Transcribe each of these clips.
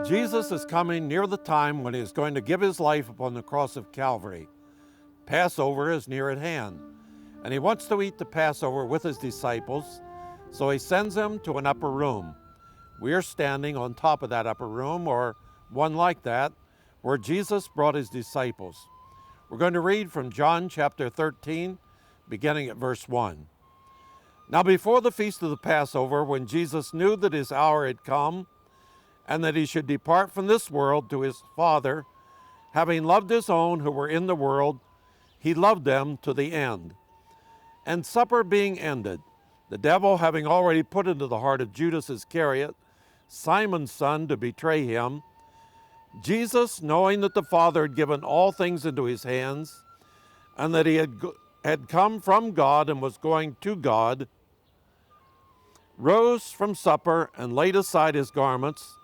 Jesus is coming near the time when he is going to give his life upon the cross of Calvary. Passover is near at hand, and he wants to eat the Passover with his disciples, so he sends them to an upper room. We are standing on top of that upper room, or one like that, where Jesus brought his disciples. We're going to read from John chapter 13, beginning at verse 1. Now before the feast of the Passover, when Jesus knew that his hour had come, and that he should depart from this world to his Father, having loved his own who were in the world, he loved them to the end. And supper being ended, the devil having already put into the heart of Judas Iscariot, Simon's son, to betray him, Jesus, knowing that the Father had given all things into his hands, and that he had come from God and was going to God, rose from supper and laid aside his garments,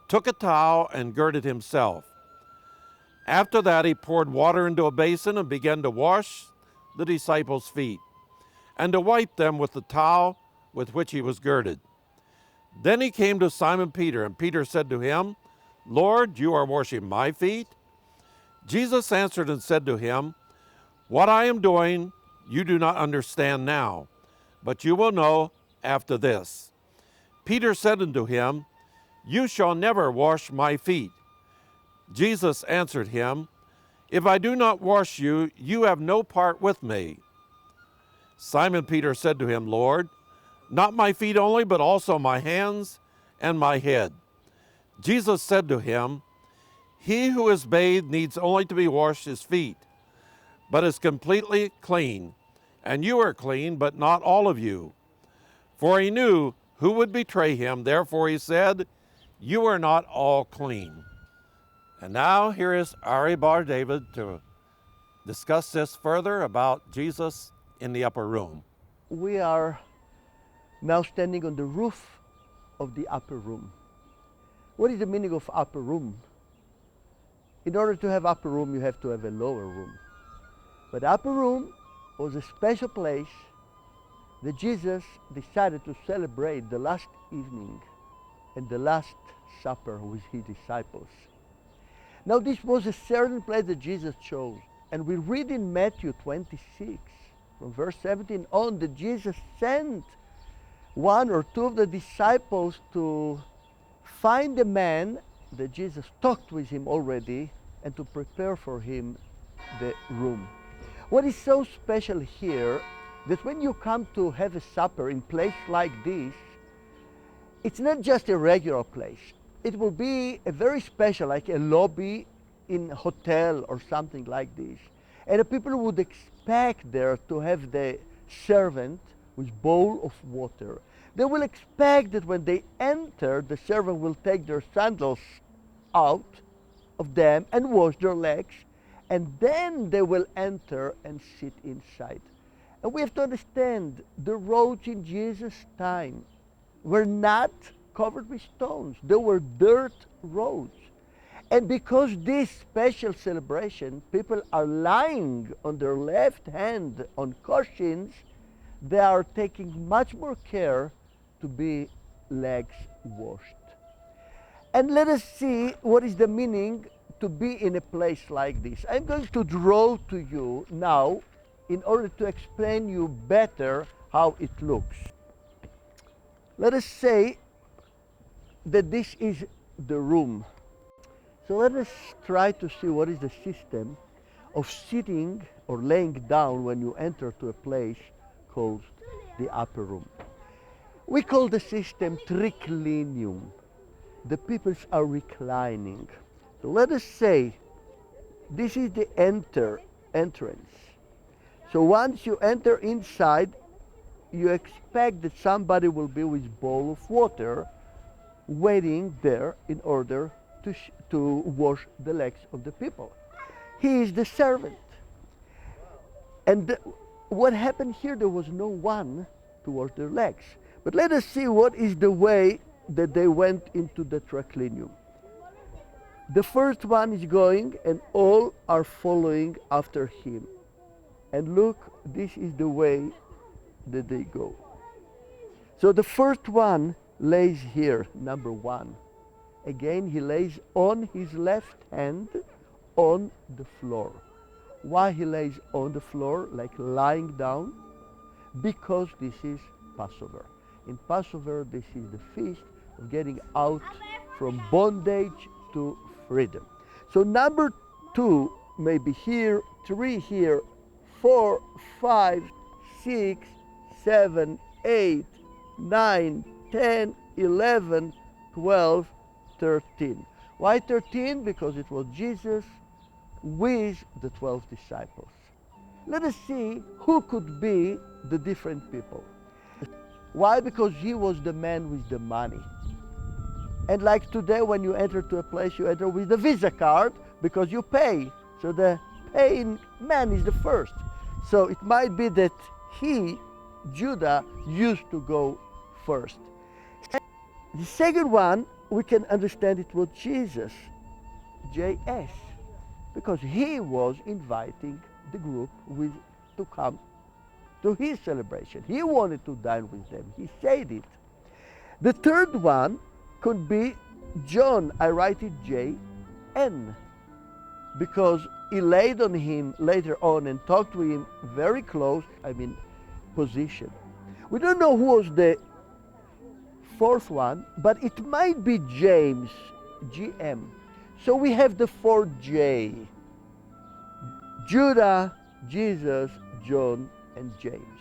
took a towel and girded himself. After that he poured water into a basin and began to wash the disciples' feet, and to wipe them with the towel with which he was girded. Then he came to Simon Peter, and Peter said to him, Lord, you are washing my feet? Jesus answered and said to him, What I am doing you do not understand now, but you will know after this. Peter said unto him, You shall never wash my feet. Jesus answered him, If I do not wash you, you have no part with me. Simon Peter said to him, Lord, not my feet only, but also my hands and my head. Jesus said to him, He who is bathed needs only to be washed his feet, but is completely clean. And you are clean, but not all of you. For he knew who would betray him, therefore he said, You are not all clean. And now here is Ari Bar David to discuss this further about Jesus in the upper room. We are now standing on the roof of the upper room. What is the meaning of upper room? In order to have upper room, you have to have a lower room. But upper room was a special place that Jesus decided to celebrate the last evening and the last supper with his disciples. Now this was a certain place that Jesus chose, and we read in Matthew 26 from verse 17 on that Jesus sent one or two of the disciples to find a man that Jesus talked with him already and to prepare for him the room. What is so special here that when you come to have a supper in a place like this, it's not just a regular place. It will be a very special, like a lobby in a hotel or something like this. And the people would expect there to have the servant with bowl of water. They will expect that when they enter, the servant will take their sandals out of them and wash their legs, and then they will enter and sit inside. And we have to understand, the roads in Jesus' time were not covered with stones. They were dirt roads. And because this special celebration, people are lying on their left hand on cushions, they are taking much more care to be legs washed. And let us see what is the meaning to be in a place like this. I'm going to draw to you now in order to explain you better how it looks. Let us say that this is the room. So let us try to see what is the system of sitting or laying down when you enter to a place called the upper room. We call the system triclinium. The people are reclining. So let us say this is the entrance. So once you enter inside, you expect that somebody will be with a bowl of water waiting there in order to wash the legs of the people. He is the servant. And what happened here, there was no one to wash their legs. But let us see what is the way that they went into the triclinium. The first one is going and all are following after him. And look, this is the way that they go. So the first one lays here, number one. Again, he lays on his left hand on the floor. Why he lays on the floor, like lying down? Because this is Passover. In Passover, this is the feast of getting out from bondage to freedom. So number 2, maybe here, 3 here, 4, 5, 6, 7, 8, 9, 10, 11, 12, 13. Why 13? Because it was Jesus with the 12 disciples. Let us see who could be the different people. Why? Because he was the man with the money. And like today, when you enter to a place, you enter with the Visa card because you pay. So the paying man is the first. So it might be that he, Judah, used to go first. The second one, we can understand it was Jesus, JS, because he was inviting the group to come to his celebration. He wanted to dine with them. He said it. The third one could be John. I write it J-N, because he laid on him later on and talked to him very close, position. We don't know who was the fourth one, but it might be James, GM. So we have the 4J. Judah, Jesus, John, and James.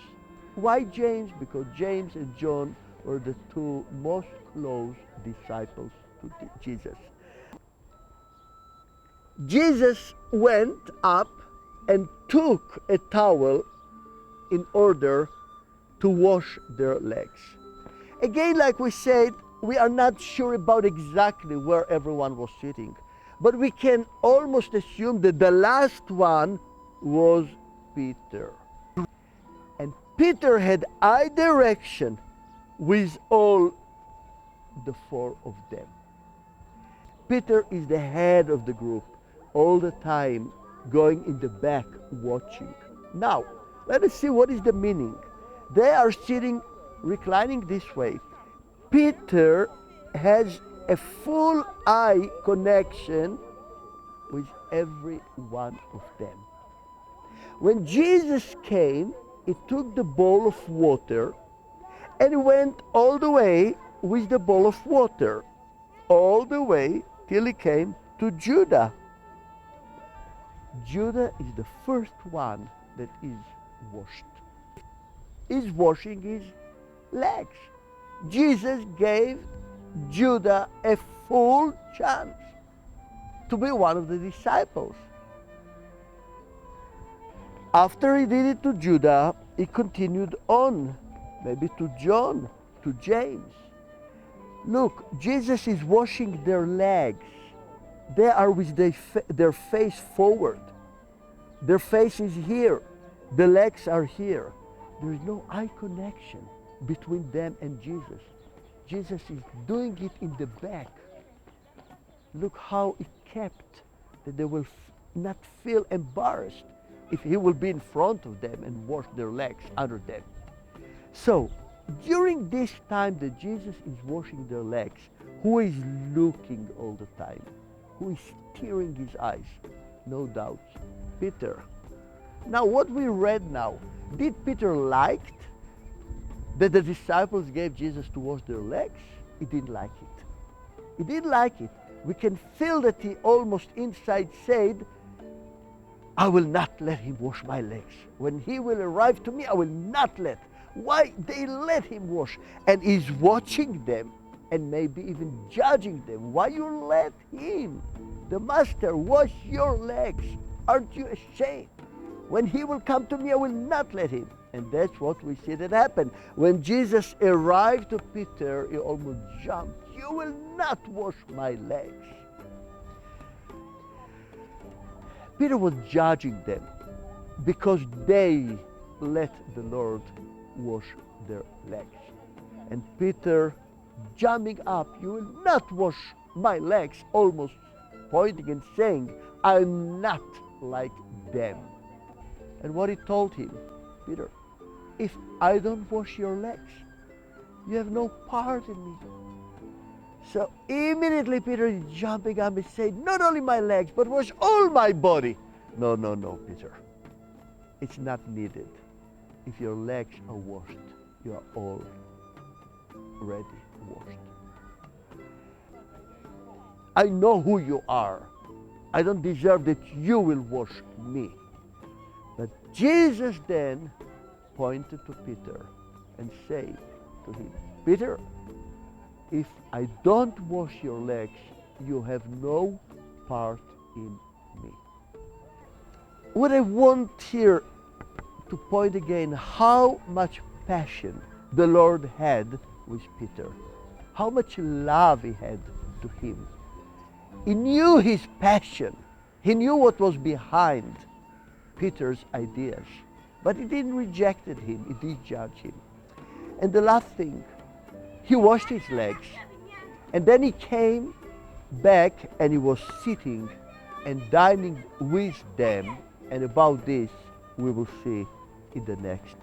Why James? Because James and John were the 2 most close disciples to Jesus. Jesus went up and took a towel in order to wash their legs. Again, like we said, we are not sure about exactly where everyone was sitting, but we can almost assume that the last one was Peter. And Peter had eye direction with all the 4 of them. Peter is the head of the group, all the time going in the back watching. Now, let us see what is the meaning. They are sitting, reclining this way. Peter has a full eye connection with every one of them. When Jesus came, he took the bowl of water and he went all the way with the bowl of water, all the way till he came to Judah. Judah is the first one that is washed. He's washing his legs. Jesus gave Judah a full chance to be one of the disciples. After he did it to Judah, he continued on, maybe to John, to James. Look, Jesus is washing their legs. They are with their face forward. Their face is here. The legs are here. There is no eye connection between them and Jesus. Jesus is doing it in the back. Look how he kept that they will not feel embarrassed if he will be in front of them and wash their legs under them. So, during this time that Jesus is washing their legs, who is looking all the time? Who is tearing his eyes? No doubt, Peter. Now, what we read now, did Peter like that the disciples gave Jesus to wash their legs? He didn't like it. He didn't like it. We can feel that he almost inside said, I will not let him wash my legs. When he will arrive to me, I will not let. Why? They let him wash. And he's watching them and maybe even judging them. Why you let him, the master, wash your legs? Aren't you ashamed? When he will come to me, I will not let him. And that's what we see that happen. When Jesus arrived to Peter, he almost jumped. You will not wash my legs. Peter was judging them because they let the Lord wash their legs. And Peter, jumping up, you will not wash my legs, almost pointing and saying, I'm not like them. And what he told him, Peter, if I don't wash your legs, you have no part in me. So immediately Peter is jumping up and saying, not only my legs, but wash all my body. No, no, no, Peter. It's not needed. If your legs are washed, you are already washed. I know who you are. I don't deserve that you will wash me. But Jesus then pointed to Peter and said to him, Peter, if I don't wash your legs, you have no part in me. What I want here to point again, how much passion the Lord had with Peter, how much love he had to him. He knew his passion. He knew what was behind Peter's ideas, but he didn't reject him. He didn't judge him. And the last thing, he washed his legs, and then he came back and he was sitting and dining with them. And about this we will see in the next